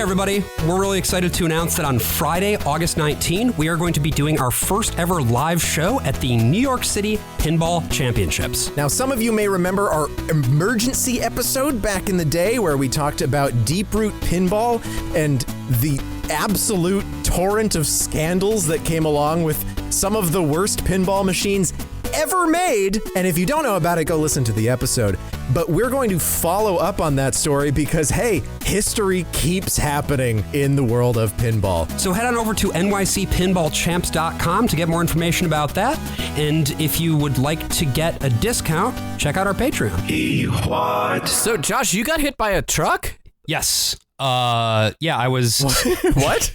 everybody. We're really excited to announce that on Friday, August 19, we are going to be doing our first ever live show at the New York City Pinball Championships. Now, some of you may remember our emergency episode back in the day where we talked about deep root pinball and the absolute torrent of scandals that came along with some of the worst pinball machines ever made. And if you don't know about it, go listen to the episode. But we're going to follow up on that story because, hey, history keeps happening in the world of pinball. So head on over to nycpinballchamps.com to get more information about that. And if you would like to get a discount, check out our Patreon. What? So, Josh, you got hit by a truck? Yes. Yeah, I was... What?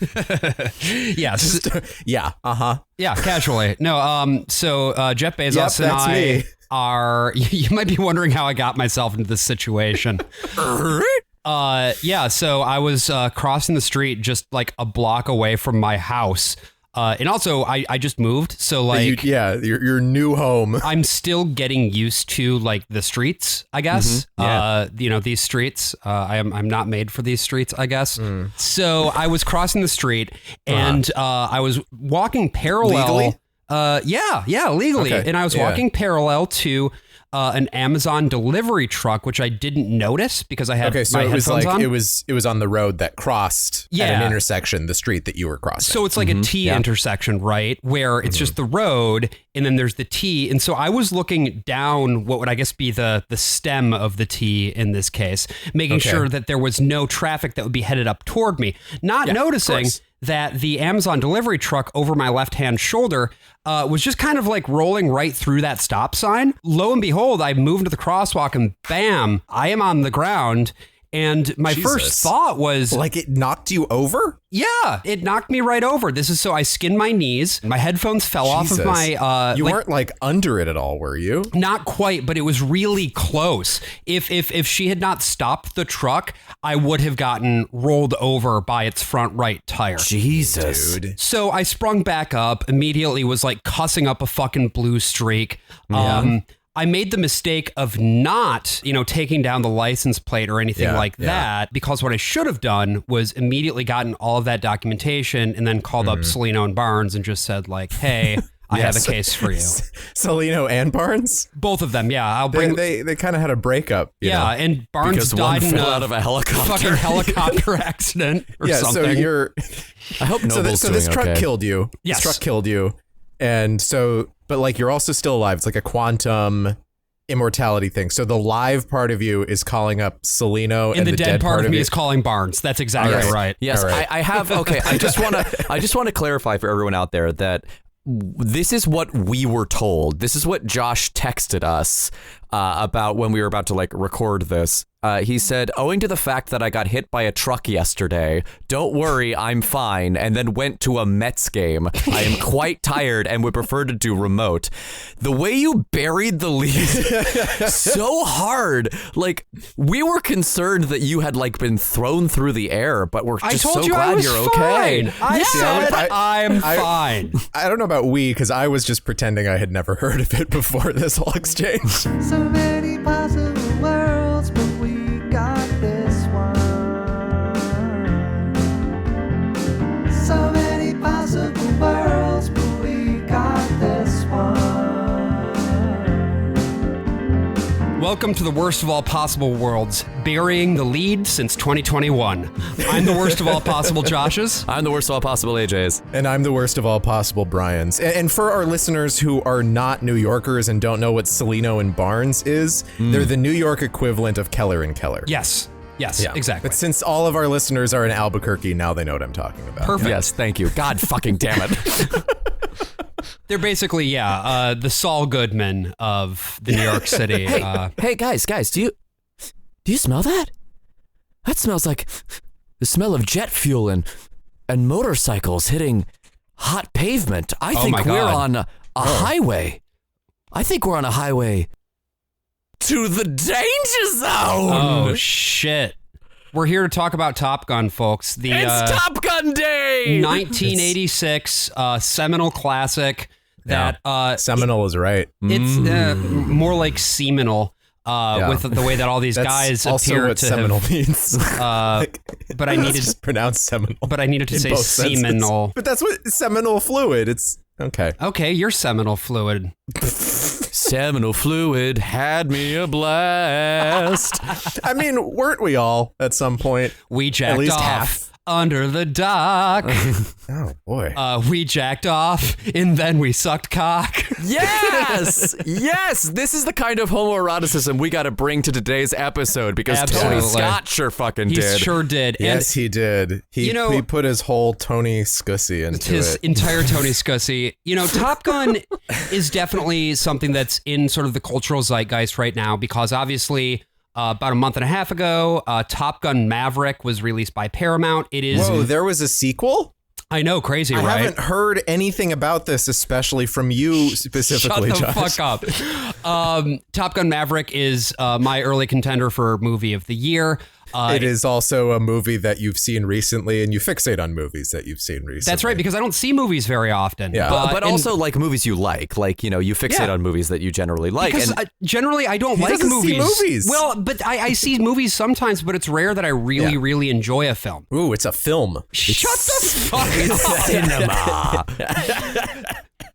Yes. Yeah, uh-huh. Yeah, casually. No, so Jeff Bezos and I me. are... You might be wondering how I got myself into this situation. Yeah, so I was crossing the street just like a block away from my house. And also, I just moved, so like... your new home. I'm still getting used to like the streets, I guess. Mm-hmm. These streets. I'm not made for these streets, I guess. So I was crossing the street, and I was walking parallel. Legally? Legally. Okay. And I was walking parallel to an Amazon delivery truck, which I didn't notice because I had my headphones on. It was on the road that crossed at an intersection, the street that you were crossing. So it's like a T intersection, right? Where it's just the road and then there's the T. And so I was looking down what would I guess be the stem of the T in this case, making sure that there was no traffic that would be headed up toward me, not noticing that the Amazon delivery truck over my left-hand shoulder was just kind of like rolling right through that stop sign. Lo and behold, I moved to the crosswalk and bam, I am on the ground. And my first thought was... Like it knocked you over? Yeah, it knocked me right over. This is so I skinned my knees. My headphones fell off of my... you weren't like under it at all, were you? Not quite, but it was really close. If she had not stopped the truck, I would have gotten rolled over by its front right tire. Jesus. Dude. So I sprung back up, immediately was like cussing up a fucking blue streak. I made the mistake of not, taking down the license plate or anything like that, because what I should have done was immediately gotten all of that documentation and then called up Celino and Barnes and just said like, hey, I have a case for you. Celino and Barnes? Both of them, yeah. I'll bring. They kind of had a breakup. You know? And Barnes died in out of a helicopter. Fucking helicopter accident or something. So you're... I hope Noble's so this truck okay. killed you. Yes. This truck killed you. And so... But like you're also still alive. It's like a quantum immortality thing. So the live part of you is calling up Celino, and the dead part of me you is calling Barnes. That's exactly right. Yes, right. I have. Okay, I just want to clarify for everyone out there that this is what we were told. This is what Josh texted us about when we were about to like record this. He said, owing to the fact that I got hit by a truck yesterday, don't worry, I'm fine, and then went to a Mets game. I am quite tired and would prefer to do remote. The way you buried the lead so hard, like we were concerned that you had like been thrown through the air, but we're just so glad you're okay. I said I'm fine. I don't know about because I was just pretending I had never heard of it before this whole exchange. So many possible worlds, but we got this one. So many possible worlds, but we got this one. Welcome to the worst of all possible worlds, burying the lead since 2021. I'm the worst of all possible Joshes. I'm the worst of all possible AJs. And I'm the worst of all possible Brians. And for our listeners who are not New Yorkers and don't know what Celino and Barnes is, they're the New York equivalent of Keller and Keller. Yes, exactly. But since all of our listeners are in Albuquerque, now they know what I'm talking about. Perfect. Yes, thank you. God fucking damn it. They're basically, the Saul Goodman of the New York City. Hey, guys, do you smell that? That smells like the smell of jet fuel and motorcycles hitting hot pavement. I think we're on a highway. I think we're on a highway to the danger zone. Oh, shit. We're here to talk about Top Gun, folks. It's Top Gun Day! 1986 seminal classic that... Seminal is right. It's more like seminal. with the way that all these guys also appear what to seminal have. means. But I needed just pronounce seminal. But I needed to say both senses. seminal. But that's what seminal fluid. It's okay. Okay, you're seminal fluid. Seminal fluid had me a blast. I mean, weren't we all at some point? We jacked At least off half. under the dock. Oh boy. We jacked off and then we sucked cock. Yes! Yes! This is the kind of homoeroticism we got to bring to today's episode because Tony Absolutely. Scott sure fucking He did. sure did. Yes, he did. He put his whole Tony Scussy into His it. entire Tony Scussy. Top Gun is definitely something that's in sort of the cultural zeitgeist right now because obviously about a month and a half ago, Top Gun Maverick was released by Paramount. It is. Whoa, there was a sequel? I know, crazy, I right? haven't heard anything about this, especially from you specifically, Shut the Josh. fuck up. Top Gun Maverick is my early contender for movie of the year. It is also a movie that you've seen recently, and you fixate on movies that you've seen recently. That's right, because I don't see movies very often. Yeah. But also like movies you like, you fixate on movies that you generally like. Because generally I don't like doesn't see movies. movies. Well, but I see movies sometimes, but it's rare that I really, really enjoy a film. Ooh, it's a film. Shut the fuck up. Cinema.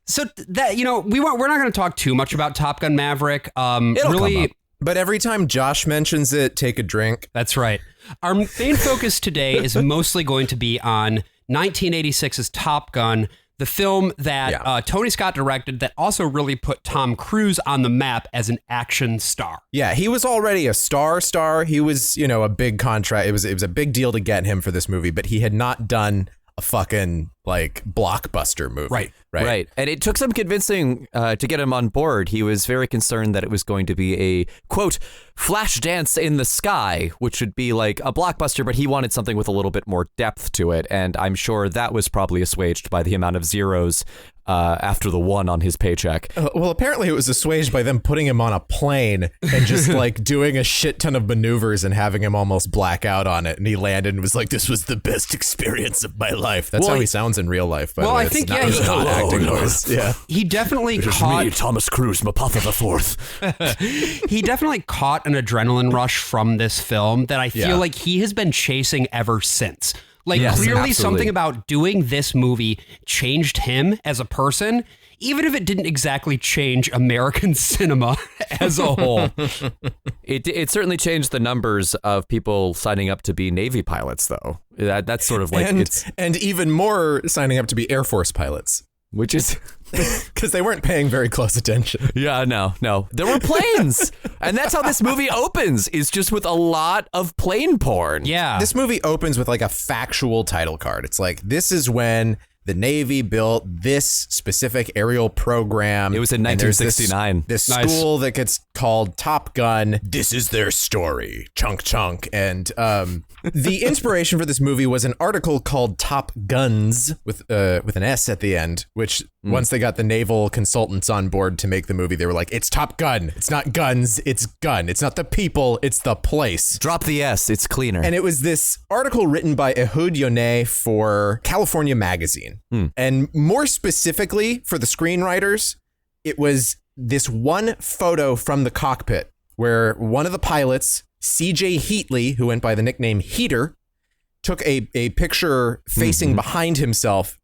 So that we're not going to talk too much about Top Gun Maverick. It'll come up. But every time Josh mentions it, take a drink. That's right. Our main focus today is mostly going to be on 1986's Top Gun, the film that Tony Scott directed that also really put Tom Cruise on the map as an action star. Yeah, he was already a star. He was, a big contract. It was a big deal to get him for this movie, but he had not done a fucking blockbuster movie. Right. And it took some convincing to get him on board. He was very concerned that it was going to be a, quote, flash dance in the sky, which would be like a blockbuster, but he wanted something with a little bit more depth to it. And I'm sure that was probably assuaged by the amount of zeros after the one on his paycheck. Well, apparently it was assuaged by them putting him on a plane and just doing a shit ton of maneuvers and having him almost black out on it. And he landed and was like, this was the best experience of my life. That's how he sounds in real life. By the way. I think, it's not acting noise. Yeah. He definitely caught... me, Thomas Cruise Mapother IV. He definitely caught an adrenaline rush from this film that I feel like he has been chasing ever since. Clearly absolutely. Something about doing this movie changed him as a person, even if it didn't exactly change American cinema as a whole. It certainly changed the numbers of people signing up to be Navy pilots, though. That's sort of like... And even more signing up to be Air Force pilots. Which is... Because they weren't paying very close attention. Yeah, no. There were planes. And that's how this movie opens, is just with a lot of plane porn. Yeah. This movie opens with a factual title card. It's like, this is when the Navy built this specific aerial program. It was in 1969. This school that gets called Top Gun. This is their story. Chunk, chunk. And the inspiration for this movie was an article called Top Guns with an S at the end, which once they got the naval consultants on board to make the movie, they were like, it's Top Gun. It's not guns. It's gun. It's not the people. It's the place. Drop the S. It's cleaner. And it was this article written by Ehud Yoneh for California Magazine. And more specifically for the screenwriters, it was this one photo from the cockpit where one of the pilots, CJ Heatley, who went by the nickname Heater, took a picture facing behind himself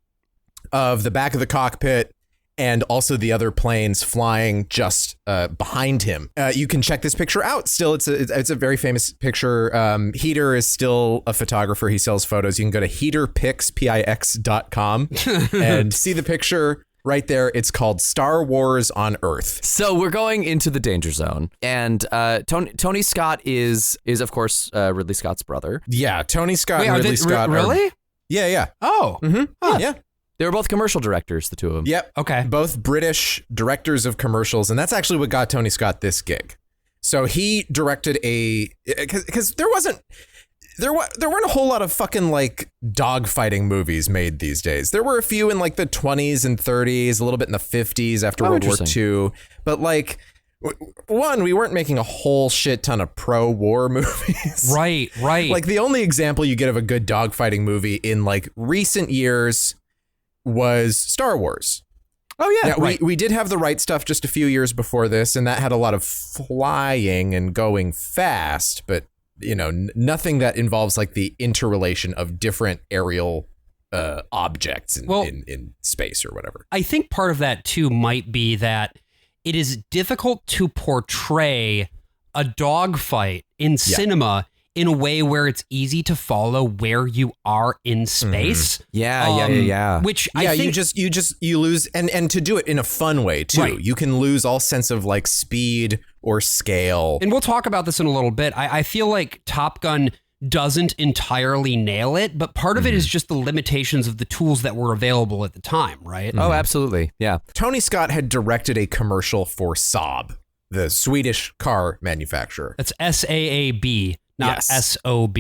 of the back of the cockpit and also the other planes flying just behind him. You can check this picture out. Still, it's a very famous picture. Heater is still a photographer. He sells photos. You can go to heaterpics.com and see the picture right there. It's called Star Wars on Earth. So we're going into the danger zone, and Tony Scott is of course Ridley Scott's brother. Yeah, Tony Scott and Ridley Scott. Really? Yeah. Oh. Yeah. They were both commercial directors, the two of them. Yep. Okay. Both British directors of commercials. And that's actually what got Tony Scott this gig. So he directed because there weren't a whole lot of fucking dogfighting movies made these days. There were a few in the 20s and 30s, a little bit in the 50s after World War II. But one, we weren't making a whole shit ton of pro-war movies. Right. The only example you get of a good dogfighting movie in recent years was Star Wars. Oh, yeah. Yeah, we did have the Right Stuff just a few years before this, and that had a lot of flying and going fast, but, nothing that involves like the interrelation of different aerial objects in space or whatever. I think part of that, too, might be that it is difficult to portray a dogfight in cinema in a way where it's easy to follow where you are in space. Yeah. Which I think you lose, and to do it in a fun way too. Right. You can lose all sense of like speed or scale. And we'll talk about this in a little bit. I feel like Top Gun doesn't entirely nail it, but part of it is just the limitations of the tools that were available at the time, right? Oh, absolutely. Yeah. Tony Scott had directed a commercial for Saab, the Swedish car manufacturer. That's SAAB. Not SOB.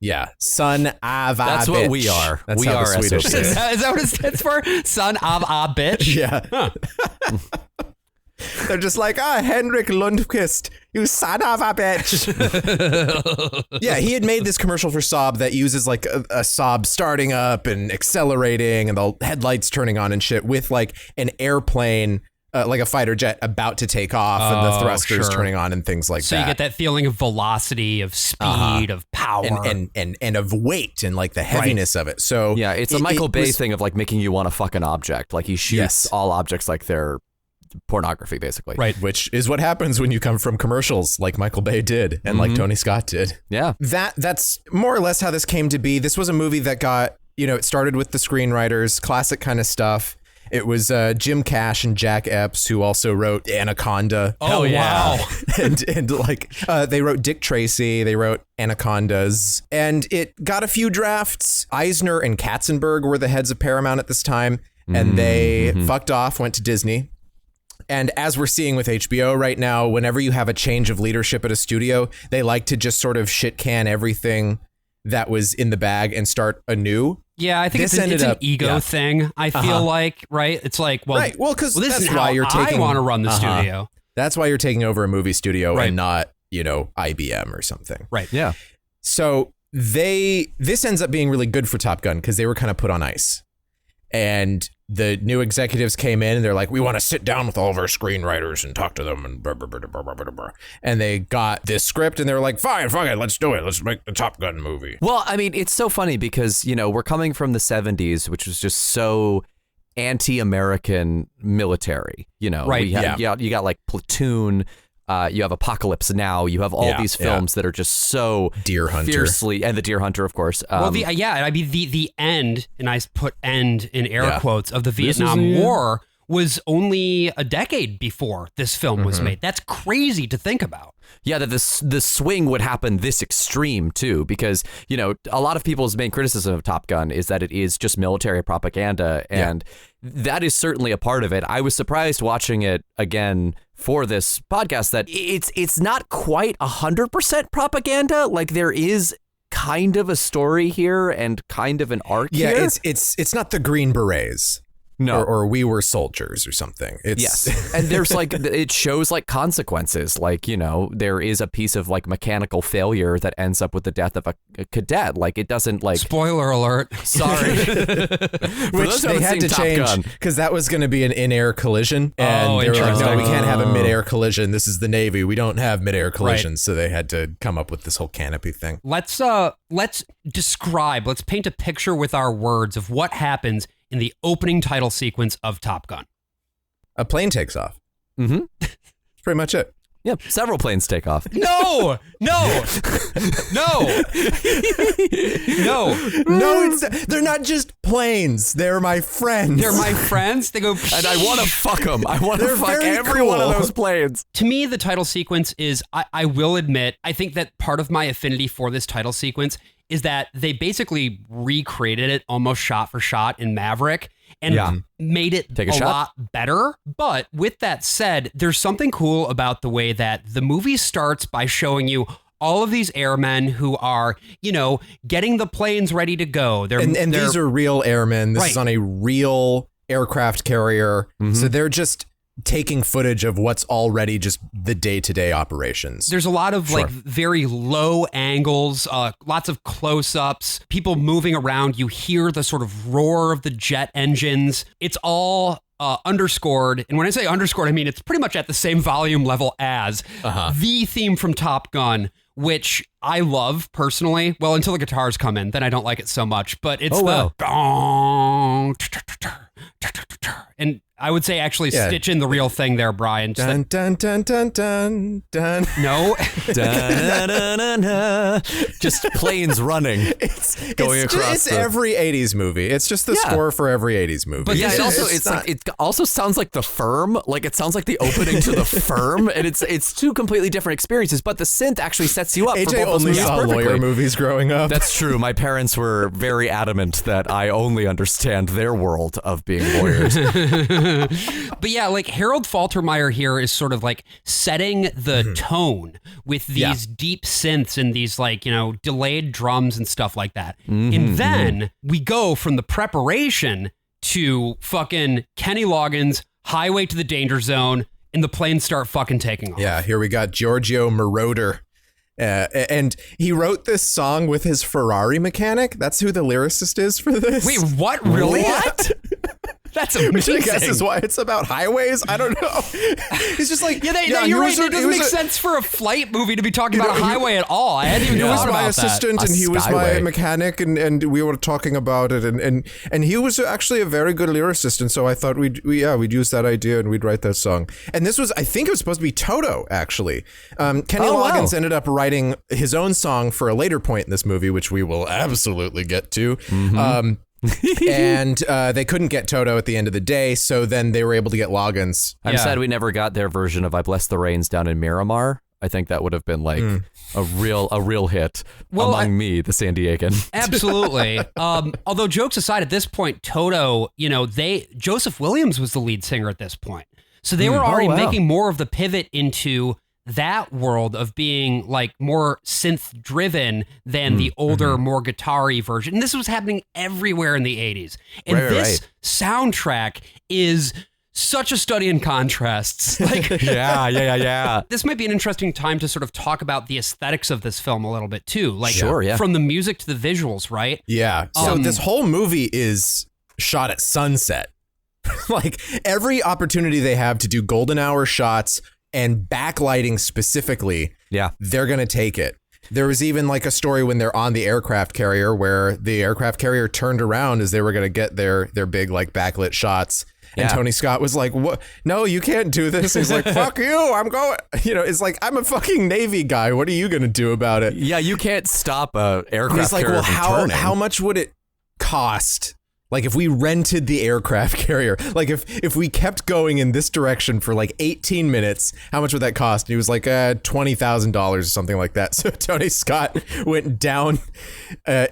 Yeah. Son of a That's bitch. what we are. That's we how are the Swedish SOB. say it. Is that what it stands for? Son of a bitch? Yeah. Huh. They're just like, Henrik Lundqvist, you son of a bitch. Yeah, he had made this commercial for Saab that uses like a Saab starting up and accelerating and the headlights turning on and shit with like an airplane, like a fighter jet about to take off and the thrusters turning on and things like that. So you get that feeling of velocity, of speed, of power. And of weight and like the heaviness of it. So yeah, it's a Michael Bay thing of like making you want to fuck an object. Like he shoots all objects like they're pornography, basically. Right. Which is what happens when you come from commercials like Michael Bay did and like Tony Scott did. Yeah. That's more or less how this came to be. This was a movie that got, it started with the screenwriters, classic kind of stuff. It was Jim Cash and Jack Epps who also wrote Anaconda. Oh, wow. and like they wrote Dick Tracy, they wrote Anacondas, and it got a few drafts. Eisner and Katzenberg were the heads of Paramount at this time, and they fucked off, went to Disney. And as we're seeing with HBO right now, whenever you have a change of leadership at a studio, they like to just sort of shit can everything that was in the bag and start anew. Yeah, I think it's an ego thing, I feel like, right? It's like, well, right. Well, because this that's is why how you're taking, I want to run the studio. That's why you're taking over a movie studio and not, IBM or something. Right. Yeah. So this ends up being really good for Top Gun because they were kind of put on ice. And the new executives came in and they're like, we want to sit down with all of our screenwriters and talk to them and blah, blah, blah, blah, blah, blah, blah. And they got this script and they were like, fine, fuck it, let's do it. Let's make the Top Gun movie. Well, I mean, it's so funny because, we're coming from the 70s, which was just so anti-American military, Right. You got like Platoon, you have Apocalypse Now, you have all these films that are just so Deer Hunter. fiercely, and the Deer Hunter, of course. The end, and I put end in air quotes, of the Vietnam War was only a decade before this film was made. That's crazy to think about. Yeah, that the swing would happen this extreme too, because a lot of people's main criticism of Top Gun is that it is just military propaganda, and that is certainly a part of it. I was surprised watching it again for this podcast that it's not quite 100% propaganda. Like there is kind of a story here and kind of an arc here. Yeah, it's not the Green Berets. No. Or We Were Soldiers or something. Yes. And there's like, it shows like consequences. Like, there is a piece of like mechanical failure that ends up with the death of a cadet. Like it doesn't like. Spoiler alert. Sorry. Which they had to change because that was going to be an in-air collision. And they were like, no, we can't have a mid-air collision. This is the Navy. We don't have mid-air collisions. Right. So they had to come up with this whole canopy thing. Let's paint a picture with our words of what happens in the opening title sequence of Top Gun. A plane takes off. Mm-hmm. That's pretty much it. Yep, several planes take off. No, they're not just planes. They're my friends. They're my friends. They go, and I want to fuck them. I want to fuck every one of those planes. To me, the title sequence is, I will admit, I think that part of my affinity for this title sequence is that they basically recreated it almost shot for shot in Maverick and made it a lot better. But with that said, there's something cool about the way that the movie starts by showing you all of these airmen who are, getting the planes ready to go. And these are real airmen. This is on a real aircraft carrier. Mm-hmm. So they're just taking footage of what's already just the day-to-day operations. There's a lot of like very low angles, lots of close-ups, people moving around. You hear the sort of roar of the jet engines. It's all underscored. And when I say underscored, I mean it's pretty much at the same volume level as the theme from Top Gun, which I love personally. Well, until the guitars come in, then I don't like it so much. But it's gong, and I would say actually stitch in the real thing there, Brian. Dun, dun, dun, dun, dun, dun. No. Just planes running, going across. It's every 80s movie. It's just the score for every 80s movie. But it also sounds like The Firm. Like it sounds like the opening to The Firm, and it's two completely different experiences. But the synth actually sets you up. AJ for both only movies saw perfectly. lawyer movies growing up. That's true. My parents were very adamant that I only understand their world of being lawyers. But yeah, like Harold Faltermeyer here is sort of like setting the tone with these deep synths and these like, delayed drums and stuff like that. And then we go from the preparation to fucking Kenny Loggins, Highway to the Danger Zone, and the planes start fucking taking off. Yeah, here we got Giorgio Moroder. And he wrote this song with his Ferrari mechanic. That's who the lyricist is for this. Wait, what? Really? What? That's amazing. Which I guess is why it's about highways. I don't know. He's just like, you're right. It doesn't make sense for a flight movie to be talking about a highway at all. I hadn't even thought about that. He was my assistant and he was my mechanic and we were talking about it and he was actually a very good lyricist, and so I thought we'd use that idea and we'd write that song. And this was, I think it was supposed to be Toto actually. Kenny Loggins ended up writing his own song for a later point in this movie, which we will absolutely get to. And they couldn't get Toto at the end of the day, so then they were able to get Loggins. I'm sad we never got their version of I Bless the Rains down in Miramar. I think that would have been like a real hit among me, the San Diegan. Absolutely. Although jokes aside, at this point, Toto, Joseph Williams was the lead singer at this point. So they were already making more of the pivot into that world of being like more synth driven than the older, more guitar-y version. And this was happening everywhere in the 80s. And this soundtrack is such a study in contrasts. Like, yeah. This might be an interesting time to sort of talk about the aesthetics of this film a little bit too. Like from the music to the visuals, right? Yeah. So this whole movie is shot at sunset. Like every opportunity they have to do golden hour shots and backlighting specifically, they're going to take it. There was even like a story when they're on the aircraft carrier where the aircraft carrier turned around as they were going to get their big like backlit shots. And Tony Scott was like, "What? No, you can't do this." He's like, "Fuck you, I'm going." It's like, I'm a fucking Navy guy. What are you going to do about it? Yeah, you can't stop a aircraft He's like, carrier well, from turning. how much would it cost? Like if we rented the aircraft carrier, like if we kept going in this direction for like 18 minutes, how much would that cost? And he was like $20,000 or something like that. So Tony Scott went down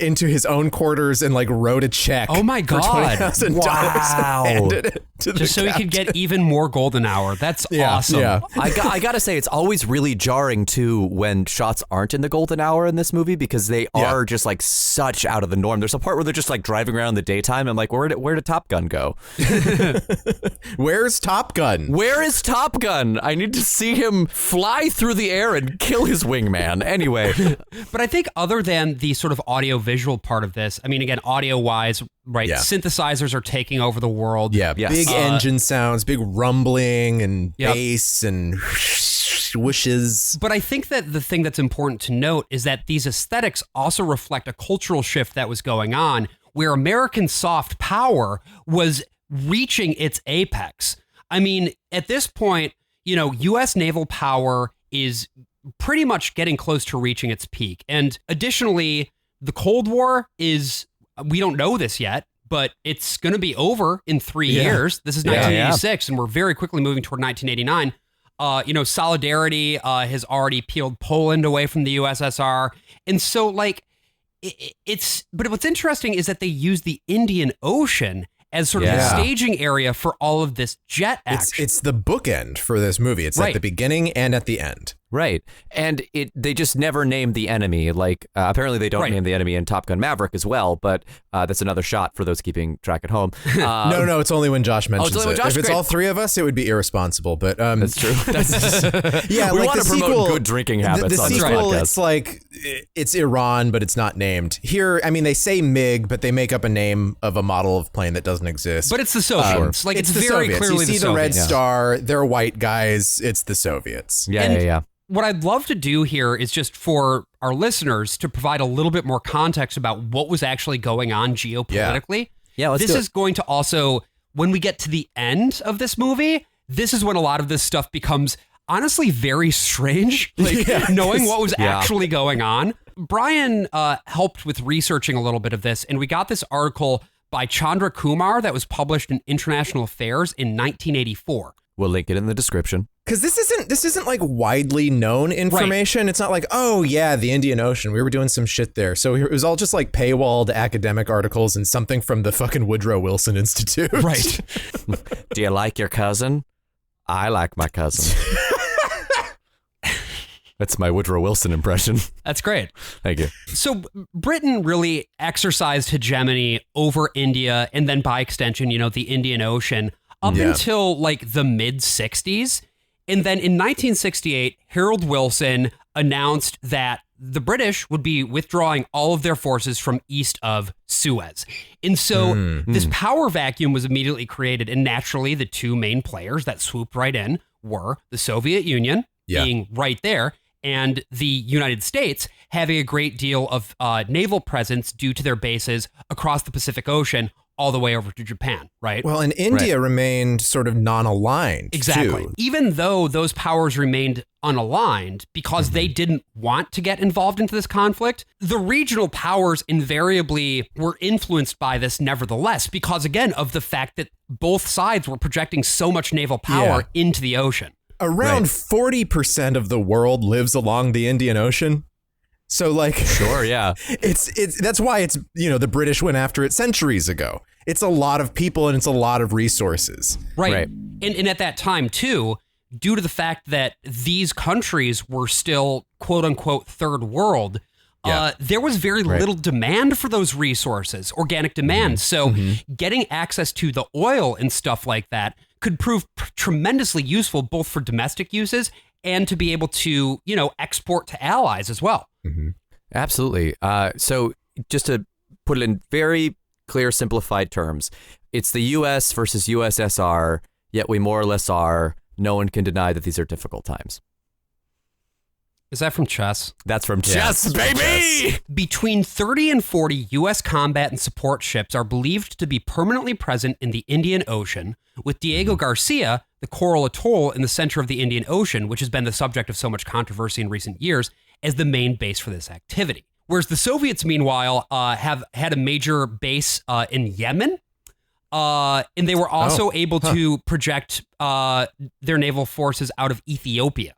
into his own quarters and like wrote a check. Oh my God. For $20,000 and handed it to the just so captain. he could get even more golden hour. That's awesome. Yeah. I gotta say, it's always really jarring too when shots aren't in the golden hour in this movie because they are just like such out of the norm. There's a part where they're just like driving around in the daytime. I'm like, where did Top Gun go? Where's Top Gun? Where is Top Gun? I need to see him fly through the air and kill his wingman. Anyway. But I think other than the sort of audio visual part of this, I mean, again, audio wise, right? Synthesizers are taking over the world. Yeah. Big engine sounds, big rumbling and bass and whooshes. But I think that the thing that's important to note is that these aesthetics also reflect a cultural shift that was going on, where American soft power was reaching its apex. I mean, at this point, U.S. naval power is pretty much getting close to reaching its peak. And additionally, the Cold War we don't know this yet, but it's going to be over in 3 years. This is 1986, and we're very quickly moving toward 1989. Solidarity has already peeled Poland away from the USSR. And so, like, but what's interesting is that they use the Indian Ocean as sort of the staging area for all of this jet action. It's the bookend for this movie. It's at the beginning and at the end. Right. And they just never named the enemy. Like, apparently they don't name the enemy in Top Gun Maverick as well, but that's another shot for those keeping track at home. No, it's only when Josh mentions only when it. Josh, If it's great. all three of us, it would be irresponsible, but... That's true. yeah, we like want the to promote sequel, good drinking habits the on this sequel, podcast. it's like, it's Iran, but it's not named. Here, I mean, they say MiG, but they make up a name of a model of plane that doesn't exist. But it's the Soviets. Like, it's the very Soviets. clearly you see the the Red Soviets. Star, they're white guys, it's the Soviets. Yeah. What I'd love to do here is just for our listeners to provide a little bit more context about what was actually going on geopolitically. Yeah, let's this do it. is going to also, when we get to the end of this movie, this is when a lot of this stuff becomes honestly very strange, like knowing what was actually going on. Brian helped with researching a little bit of this, and we got this article by Chandra Kumar that was published in International Affairs in 1984. We'll link it in the description. Because this isn't like widely known information. Right. It's not like, oh yeah, the Indian Ocean, we were doing some shit there. So it was all just like paywalled academic articles and something from the fucking Woodrow Wilson Institute. Right. Do you like your cousin? I like my cousin. That's my Woodrow Wilson impression. That's great. Thank you. So Britain really exercised hegemony over India and then by extension, the Indian Ocean up until like the mid 60s. And then in 1968, Harold Wilson announced that the British would be withdrawing all of their forces from east of Suez. And so this power vacuum was immediately created. And naturally, the two main players that swooped right in were the Soviet Union being right there and the United States having a great deal of naval presence due to their bases across the Pacific Ocean all the way over to Japan, right? Well, and India remained sort of non-aligned, exactly. too. Even though those powers remained unaligned because they didn't want to get involved into this conflict, the regional powers invariably were influenced by this nevertheless because, again, of the fact that both sides were projecting so much naval power into the ocean. Around 40% of the world lives along the Indian Ocean. So like, sure, yeah, it's that's why it's, the British went after it centuries ago. It's a lot of people and it's a lot of resources. Right. And at that time, too, due to the fact that these countries were still, quote unquote, third world, there was very little demand for those resources, organic demand. So getting access to the oil and stuff like that could prove tremendously useful, both for domestic uses and to be able to, export to allies as well. Absolutely. So just to put it in very clear, simplified terms, it's the U.S. versus USSR, yet we more or less are. No one can deny that these are difficult times. Is that from chess? That's from chess, baby! Between 30 and 40 U.S. combat and support ships are believed to be permanently present in the Indian Ocean, with Diego Garcia, the coral atoll in the center of the Indian Ocean, which has been the subject of so much controversy in recent years, as the main base for this activity. Whereas the Soviets, meanwhile, have had a major base in Yemen, and they were also able to project their naval forces out of Ethiopia.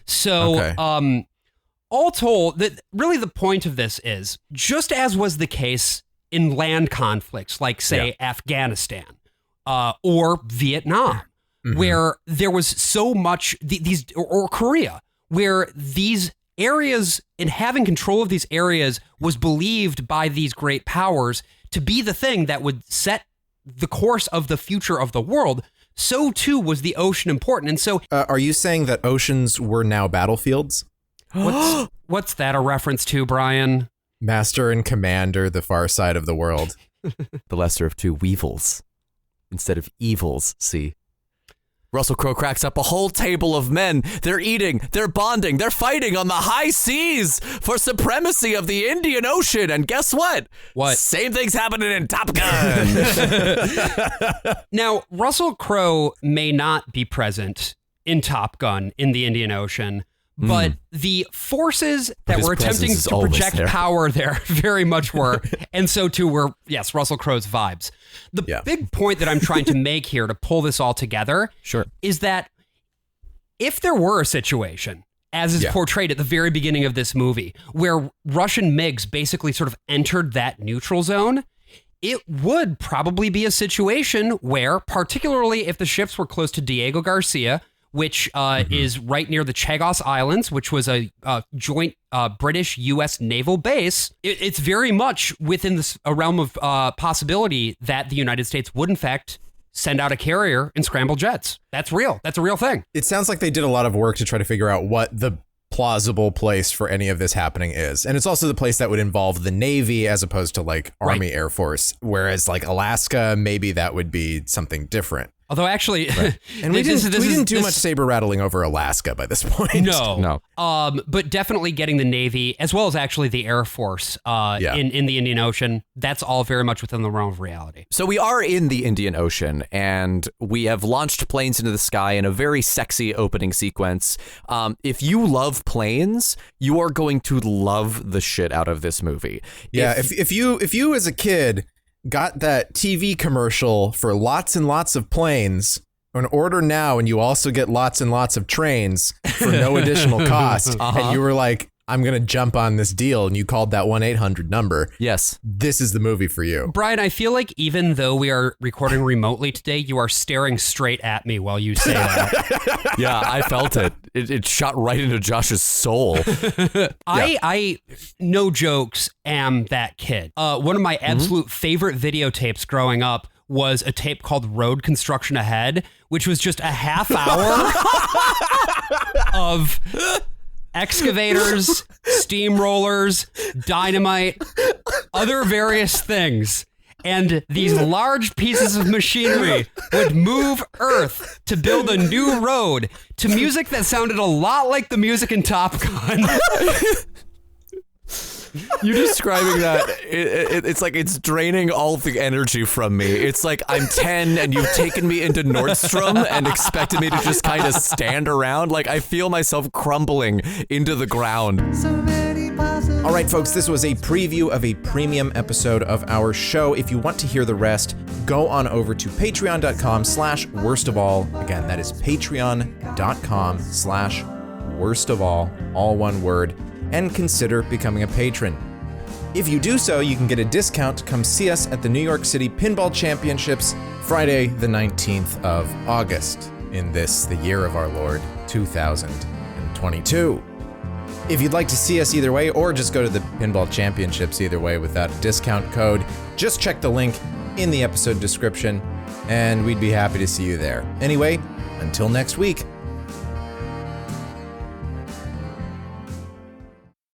So, all told, really the point of this is, just as was the case in land conflicts, like, say, Afghanistan or Vietnam, where there was so much, or Korea, where these areas and having control of these areas was believed by these great powers to be the thing that would set the course of the future of the world. So too was the ocean important. And so are you saying that oceans were now battlefields? What's that a reference to, Brian? Master and Commander, The Far Side of the World. The lesser of two weevils instead of evils, see? Russell Crowe cracks up a whole table of men. They're eating, they're bonding, they're fighting on the high seas for supremacy of the Indian Ocean. And guess what? What? Same thing's happening in Top Gun. Now, Russell Crowe may not be present in Top Gun in the Indian Ocean, but the forces that were attempting to project power there very much were, and so too were, yes, Russell Crowe's vibes. The big point that I'm trying to make here to pull this all together is that if there were a situation, as is portrayed at the very beginning of this movie, where Russian MiGs basically sort of entered that neutral zone, it would probably be a situation where, particularly if the ships were close to Diego Garcia, which is right near the Chagos Islands, which was a joint British-U.S. naval base. It's very much within a realm of possibility that the United States would, in fact, send out a carrier and scramble jets. That's real. That's a real thing. It sounds like they did a lot of work to try to figure out what the plausible place for any of this happening is. And it's also the place that would involve the Navy as opposed to like Army Air Force. Whereas like Alaska, maybe that would be something different. Although actually, and we didn't do much saber rattling over Alaska by this point. No. But definitely getting the Navy as well as actually the Air Force in the Indian Ocean. That's all very much within the realm of reality. So we are in the Indian Ocean, and we have launched planes into the sky in a very sexy opening sequence. If you love planes, you are going to love the shit out of this movie. Yeah, if you as a kid got that TV commercial for lots and lots of planes, an order now and you also get lots and lots of trains for no additional cost, and you were like, I'm going to jump on this deal, and you called that 1-800 number. Yes. This is the movie for you. Brian, I feel like even though we are recording remotely today, you are staring straight at me while you say that. Yeah, I felt it. It shot right into Josh's soul. I no jokes, am that kid. One of my absolute favorite videotapes growing up was a tape called Road Construction Ahead, which was just a half hour of excavators, steamrollers, dynamite, other various things. And these large pieces of machinery would move earth to build a new road to music that sounded a lot like the music in Top Gun. You describing that, it's like it's draining all the energy from me. It's like I'm 10 and you've taken me into Nordstrom and expected me to just kind of stand around. Like I feel myself crumbling into the ground. All right, folks, this was a preview of a premium episode of our show. If you want to hear the rest, go on over to patreon.com/worstofall. Again, that is patreon.com/worstofall, all one word, and consider becoming a patron. If you do so, you can get a discount to come see us at the New York City Pinball Championships Friday, the 19th of August, in the year of our Lord, 2022. If you'd like to see us either way, or just go to the Pinball Championships either way without a discount code, just check the link in the episode description, and we'd be happy to see you there. Anyway, until next week,